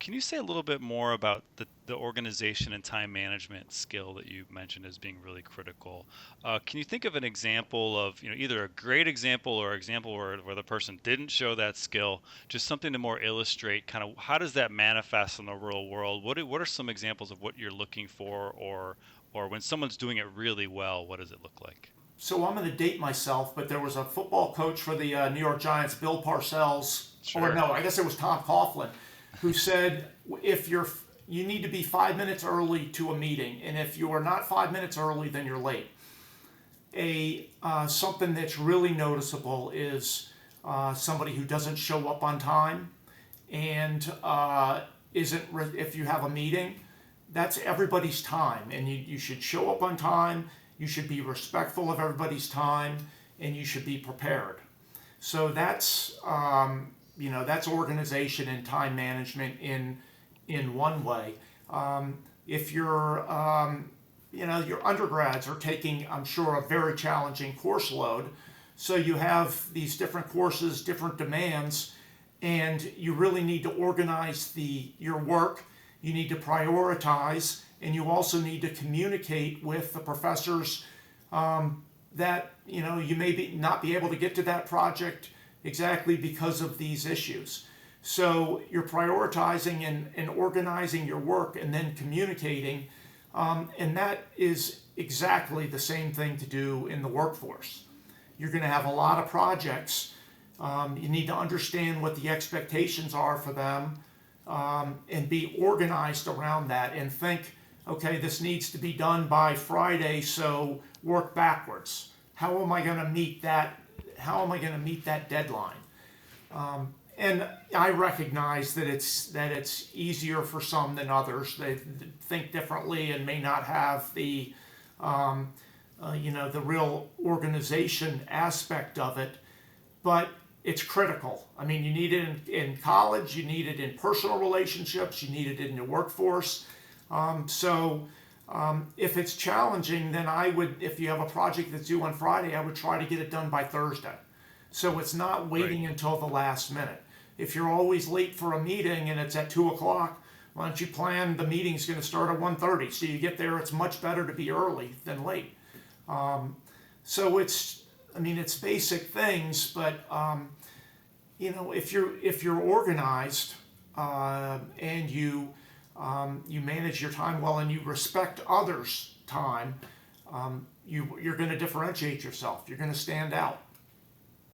Can you say a little bit more about the organization and time management skill that you mentioned as being really critical? Can you think of an example of, either a great example or an example where the person didn't show that skill, just something to more illustrate kind of how does that manifest in the real world? What are some examples of what you're looking for, or when someone's doing it really well, what does it look like? So I'm going to date myself, but there was a football coach for the New York Giants, Bill Parcells, or Sure. no, I guess it was Tom Coughlin, who said if you need to be 5 minutes early to a meeting, and if you are not 5 minutes early, then you're late. A Something that's really noticeable is somebody who doesn't show up on time and isn't. If you have a meeting, that's everybody's time, and you should show up on time. You should be respectful of everybody's time, and you should be prepared. So that's organization and time management in one way. If your undergrads are taking, I'm sure, a very challenging course load. So you have these different courses, different demands, and you really need to organize your work. You need to prioritize, and you also need to communicate with the professors that you may not be able to get to that project exactly because of these issues. So you're prioritizing and organizing your work and then communicating, and that is exactly the same thing to do in the workforce. You're going to have a lot of projects. You need to understand what the expectations are for them, and be organized around that and think, okay, this needs to be done by Friday, so work backwards. How am I going to meet that? How am I going to meet that deadline? And I recognize that it's easier for some than others. They think differently and may not have the real organization aspect of it, but it's critical. I mean, you need it in college, you need it in personal relationships, you need it in the workforce. If it's challenging, then if you have a project that's due on Friday, I would try to get it done by Thursday. So it's not Right. waiting until the last minute. If you're always late for a meeting and it's at 2 o'clock, why don't you plan the meeting's going to start at 1:30? So you get there. It's much better to be early than late. So it's basic things, but if you're organized, and you manage your time well and you respect others' time, you're going to differentiate yourself. You're going to stand out.